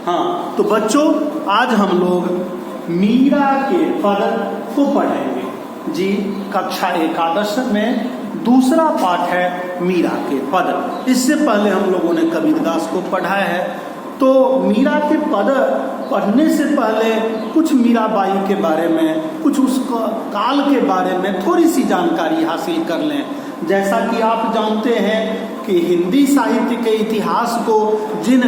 हाँ, तो बच्चों आज हम लोग मीरा के पद को पढ़ेंगे जी। कक्षा एकादश में दूसरा पाठ है मीरा के पद। इससे पहले हम लोगों ने कबीरदास को पढ़ा है, तो मीरा के पद पढ़ने से पहले कुछ मीराबाई के बारे में, कुछ उस काल के बारे में थोड़ी सी जानकारी हासिल कर लें। जैसा कि आप जानते हैं कि हिंदी साहित्य के इतिहास को जिन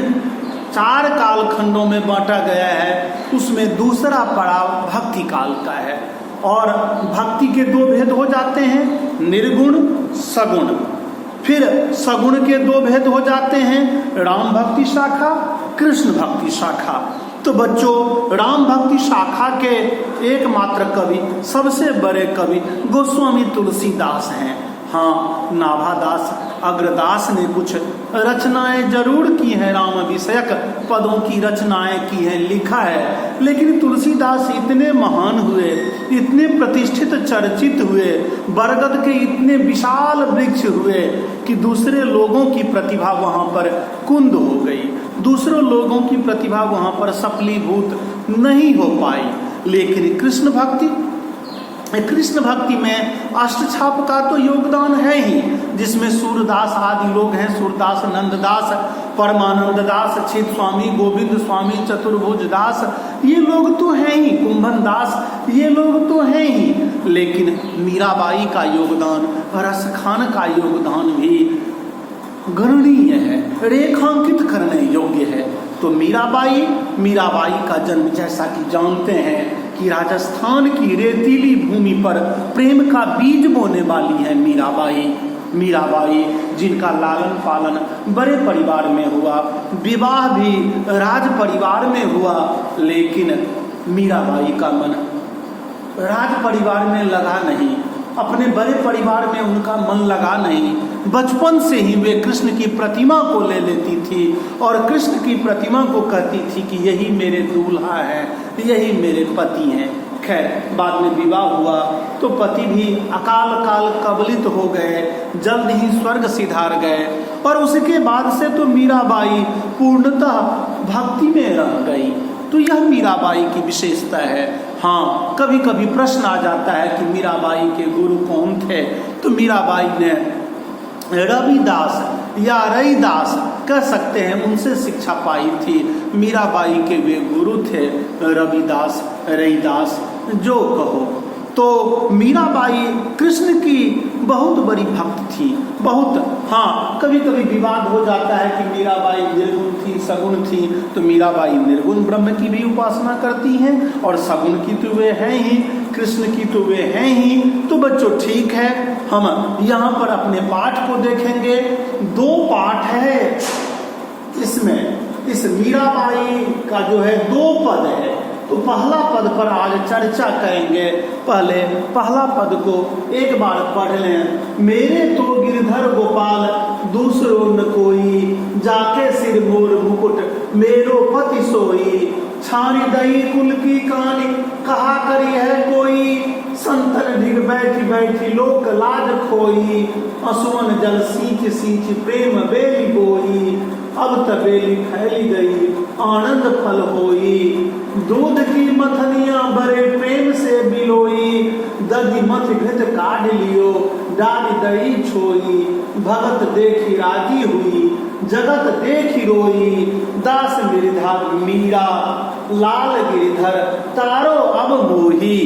4 कालखंडों में बांटा गया है, उसमें दूसरा पड़ाव भक्ति काल का है। और भक्ति के 2 भेद हो जाते हैं, निर्गुण सगुण। फिर सगुण के 2 भेद हो जाते हैं, राम भक्ति शाखा, कृष्ण भक्ति शाखा। तो बच्चों राम भक्ति शाखा के एकमात्र कवि, सबसे बड़े कवि गोस्वामी तुलसीदास हैं। हाँ, नाभादास अग्रदास ने कुछ रचनाएं जरूर की हैं, राम विषयक पदों की रचनाएं की हैं, लिखा है। लेकिन तुलसीदास इतने महान हुए, इतने प्रतिष्ठित चर्चित हुए, बरगद के इतने विशाल वृक्ष हुए कि दूसरे लोगों की प्रतिभा वहां पर कुंद हो गई, दूसरे लोगों की प्रतिभा वहां पर सफलीभूत नहीं हो पाई। लेकिन कृष्ण भक्ति में अष्टछाप का तो योगदान है ही, जिसमें सूरदास आदि लोग हैं, सूरदास, नंददास, परमानंद दास, छित स्वामी, गोविंद स्वामी, चतुर्भुज दास, ये लोग तो हैं ही, कुंभन दास, ये लोग तो हैं ही। लेकिन मीराबाई का योगदान, रसखान का योगदान भी गणनीय है, रेखांकित करने योग्य है। तो मीराबाई का जन्म, जैसा कि जानते हैं कि राजस्थान की रेतीली भूमि पर प्रेम का बीज बोने वाली है मीराबाई, जिनका लालन पालन बड़े परिवार में हुआ, विवाह भी राज परिवार में हुआ। लेकिन मीराबाई का मन राज परिवार में लगा नहीं, अपने बड़े परिवार में उनका मन लगा नहीं। बचपन से ही वे कृष्ण की प्रतिमा को ले लेती थी और कृष्ण की प्रतिमा को कहती थी कि यही मेरे दूल्हा है, यही मेरे पति हैं। खैर, बाद में विवाह हुआ तो पति भी अकाल काल कबलित हो गए, जल्द ही स्वर्ग सिधार गए। और उसके बाद से तो मीराबाई पूर्णतः भक्ति में रह गई। तो यह मीराबाई की विशेषता है। हाँ, कभी कभी प्रश्न आ जाता है कि मीराबाई के गुरु कौन थे, तो मीराबाई ने रविदास या रईदास कह सकते हैं, उनसे शिक्षा पाई थी। मीराबाई के वे गुरु थे रविदास, रईदास, जो कहो। तो मीराबाई कृष्ण की बहुत बड़ी भक्त थी, बहुत। हाँ, कभी कभी विवाद हो जाता है कि मीराबाई निर्गुण थी, सगुण थी। तो मीराबाई निर्गुण ब्रह्म की भी उपासना करती हैं और सगुण की तो वे हैं ही, कृष्ण की तो वे हैं ही। तो बच्चों ठीक है, हम यहाँ पर अपने पाठ को देखेंगे। 2 पाठ है इसमें, इस मीराबाई का जो है 2 पद है। तो पहला पद पर आज चर्चा करेंगे। पहले पहला पद को एक बार पढ़ लें। मेरे तो गिरधर गोपाल दूसरो न कोई, जाके सिर मोर मुकुट मेरो पति सोई। छानी दई कुल की कहानी कहा करी है कोई, संतन ढिग बैठी बैठी लोक लाज खोई। असुवन जल सींच सींच प्रेम बेली बोई, अब तबेली फैली गई आनंद फल होई। दूध की मथनिया बड़े प्रेम से बिलोई, दधि मथ घट काढ़ लियो डाली दई छोई। भगत देखी राजी हुई जगत देखी रोई, दास गिरधर मीरा लाल गिरधर तारो अब मोही।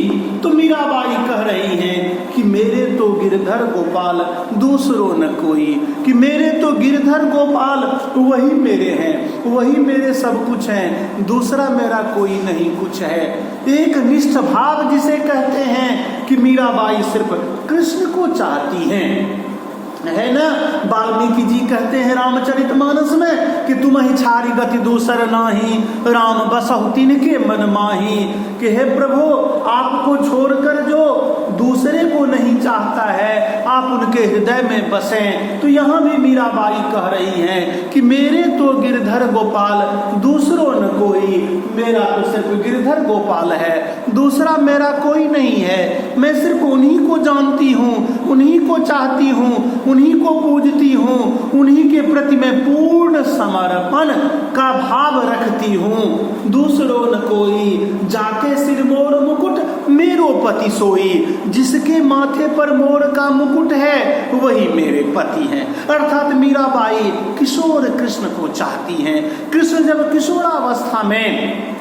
तो मीराबाई कह रही हैं कि मेरे तो गिरधर गोपाल दूसरो न कोई, कि मेरे तो गिरधर गोपाल वही मेरे हैं, वही मेरे सब कुछ हैं, दूसरा मेरा कोई नहीं कुछ है। एक निष्ठ भाव जिसे कहते हैं कि मीराबाई सिर्फ कृष्ण को चाहती हैं, है ना। वाल्मीकि जी कहते हैं रामचरितमानस में कि तुम ही छारी गति दूसर नाही, राम बसहु तिनके मन माही। कि हे प्रभु, आपको छोड़कर जो दूसरे को नहीं चाहता है, आप उनके हृदय में बसें। तो यहाँ भी मीराबाई कह रही हैं कि मेरे तो गिरधर गोपाल दूसरो न कोई, मेरा तो सिर्फ गिरधर गोपाल है, दूसरा मेरा कोई नहीं है। मैं सिर्फ उन्हीं को जानती हूँ, उन्हीं को चाहती हूँ, उन्हीं को पूजती हूँ, उन्हीं के प्रति मैं पूर्ण समर्पण का भाव रखती हूँ। दूसरो न कोई, जाके सिर मोर मुकुट मेरो पति सोई, जिसके माथे पर मोर का मुकुट है वही मेरे पति हैं। अर्थात मीराबाई किशोर कृष्ण को चाहती हैं। कृष्ण जब किशोरावस्था में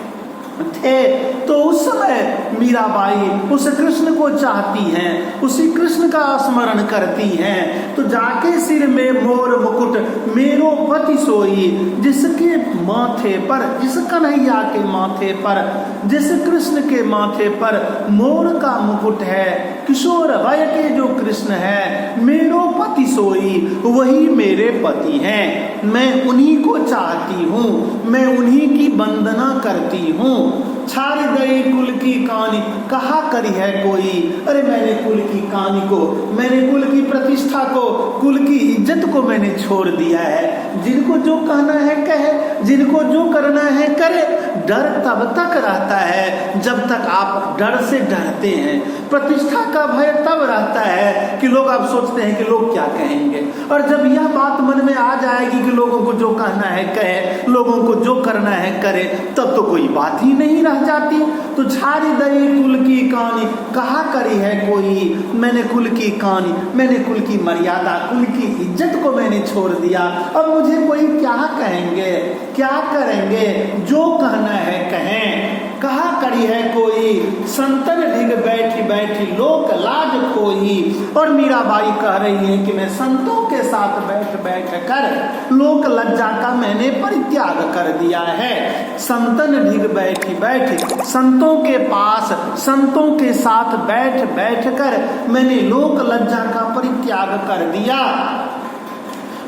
थे तो उस समय मीराबाई उस कृष्ण को चाहती हैं, उसी कृष्ण का स्मरण करती हैं। तो जाके सिर में मोर मुकुट मेरो पति सोई, जिसके माथे पर, जिस कन्हैया के माथे पर, जिस कृष्ण के माथे पर मोर का मुकुट है, किशोर वय के जो कृष्ण है, मेरो पति सोई, वही मेरे पति हैं। मैं उन्हीं को चाहती हूँ, मैं उन्हीं की वंदना करती हूँ। छाड़ गई कुल की कहानी, कहा करी है कोई, अरे मैंने कुल की कहानी को, मैंने कुल की प्रतिष्ठा को, कुल की इज्जत को मैंने छोड़ दिया है। जिनको जो कहना है कहे, जिनको जो करना है करे। डर तब तक रहता है जब तक आप डर से डरते हैं। प्रतिष्ठा का भय तब रहता है कि लोग, आप सोचते हैं कि लोग क्या कहेंगे, और जब यह बात मन में आ जाएगी कि लोगों को जो कहना है कहे, लोगों को जो करना है करे, तब तो कोई बात ही नहीं रह जाती। तो छाड़ी दई कुल की कहानी, कहा करी है कोई, मैंने कुल की कहानी, मैंने कुल की मर्यादा, कुल की इज्जत को मैंने छोड़ दिया। अब मुझे कोई क्या कहेंगे, क्या करेंगे, जो कहना है कहें। कहा करी है कोई, संतन ढिग बैठी बैठी लोक लाज कोई। और मीराबाई कह रही है कि मैं संतों के साथ बैठ बैठ कर लोक लज्जा का मैंने परित्याग कर दिया है। संतन ढिग बैठी बैठी, संतों के पास, संतों के साथ बैठ बैठ कर मैंने लोक लज्जा का परित्याग कर दिया।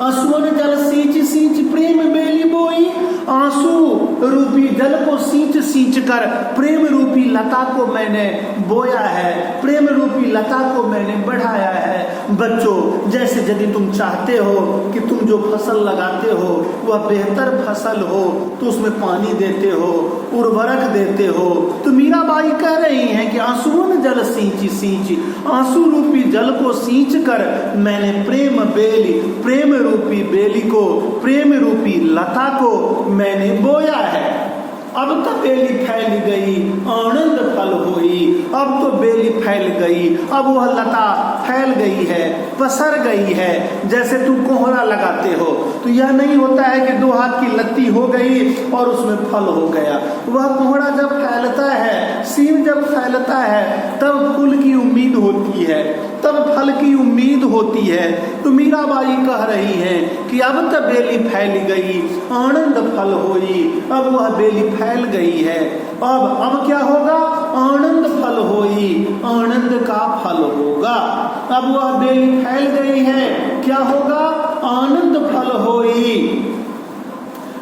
आंसुओं जल सींच सींच प्रेम बेली बोई, आंसू रूपी जल को सींच सींच कर प्रेम रूपी लता को मैंने बोया है, प्रेम रूपी लता को मैंने बढ़ाया है। बच्चों, जैसे यदि तुम चाहते हो कि तुम जो फसल लगाते हो वह बेहतर फसल हो तो उसमें पानी देते हो, उर्वरक देते हो। तो मीराबाई कह रही हैं कि आंसुओं जल सींच सींच, आंसू रूपी जल को सींच कर मैंने प्रेम बेली, प्रेम रूपी बेली को, प्रेम रूपी लता को मैंने बोया है। अब तो बेली फैल गई, आनंद फल हुई। अब तो बेली फैल गई, अब वह लता फैल गई है, पसर गई है। जैसे तुम कोहरा लगाते हो तो यह नहीं होता है कि 2 हाथ की लत्ती हो गई और उसमें फल हो गया। वह कोहरा जब फैलता है, सीन जब फैलता है, तब फूल की उम्मीद होती है, तब फल की उम्मीद होती है। तो मीराबाई कह रही हैं कि अब तो बेली फैल गई, आनंद फल हुई। अब वह बेली फैल गई है, अब क्या होगा, आनंद फल होई, आनंद का फल होगा। अब वह बेली फैल गई है, क्या होगा, आनंद फल होई।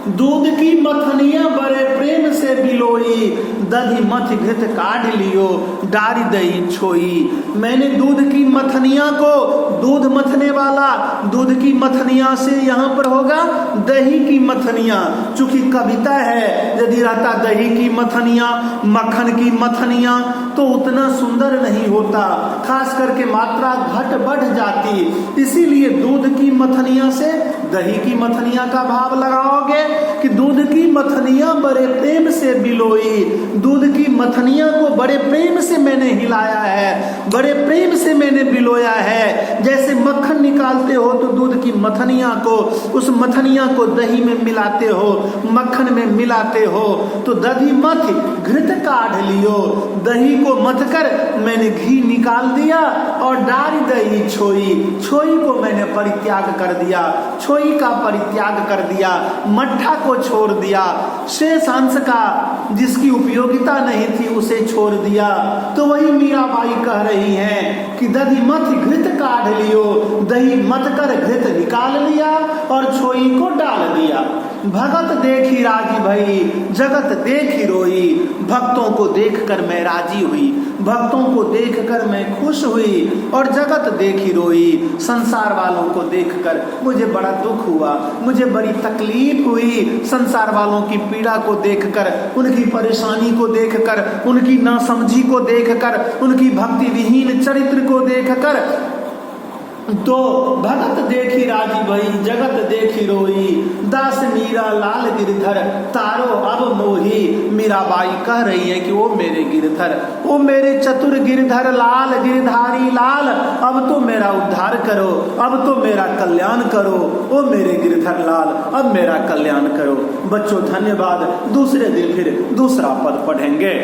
दूध की मथनिया बड़े प्रेम से बिलोई, दधी मथ घृत काढ़ लियो डारी दही छोई। मैंने दूध की मथनिया को, दूध मथने वाला, दूध की मथनिया से यहाँ पर होगा दही की मथनिया। चूंकि कविता है, यदि रहता दही की मथनिया, मक्खन की मथनिया तो उतना सुंदर नहीं होता, खास करके मात्रा घट बढ़ जाती। इसीलिए दूध की मथनिया से दही की मथनिया का भाव लगाओगे कि दूध की मथनिया बड़े प्रेम से बिलोई, दूध की मथनिया को बड़े प्रेम से मैंने हिलाया है, बड़े प्रेम से मैंने बिलोया है। जैसे मक्खन निकालते हो तो दूध की मथनिया को, उस मथनिया को दही में मिलाते हो, मक्खन में मिलाते हो। तो दधी मथ घृत काढ़ लियो, दही को मथ कर मैंने घी निकाल दिया और डारी दही छोई, छोई को मैंने परित्याग कर दिया, छोई का परित्याग कर दिया, मट्ठा को छोड़ दिया, शेष अंश का जिसकी उपयोगिता नहीं थी उसे छोड़ दिया। तो वही मीराबाई कह रही हैं कि दधी मथ घृत काढ़ लियो, दही मथ कर घृत निकाल लिया और छोई को डाल दिया। भगत देखी राजी भई, जगत देखी रोई। भक्तों को देखकर मैं राजी हुई, भक्तों को देखकर मैं खुश हुई और जगत देखी रोई। संसार वालों को देखकर मुझे बड़ा दुख हुआ, मुझे बड़ी तकलीफ हुई। संसार वालों की पीड़ा को देखकर, उनकी परेशानी को देखकर, उनकी नासमझी को देखकर, उनकी भक्ति विहीन चरित्र को देखकर तो भगत देखी राजी भई, जगत देखी रोई। दास मीरा लाल गिरधर तारो अब मोही। मीराबाई कह रही है कि ओ मेरे गिरधर, ओ मेरे चतुर गिरधर लाल, गिरधारी लाल, अब तो मेरा उद्धार करो, अब तो मेरा कल्याण करो। ओ मेरे गिरधर लाल, अब मेरा कल्याण करो। बच्चों धन्यवाद। दूसरे दिन फिर दूसरा पद पढ़ेंगे।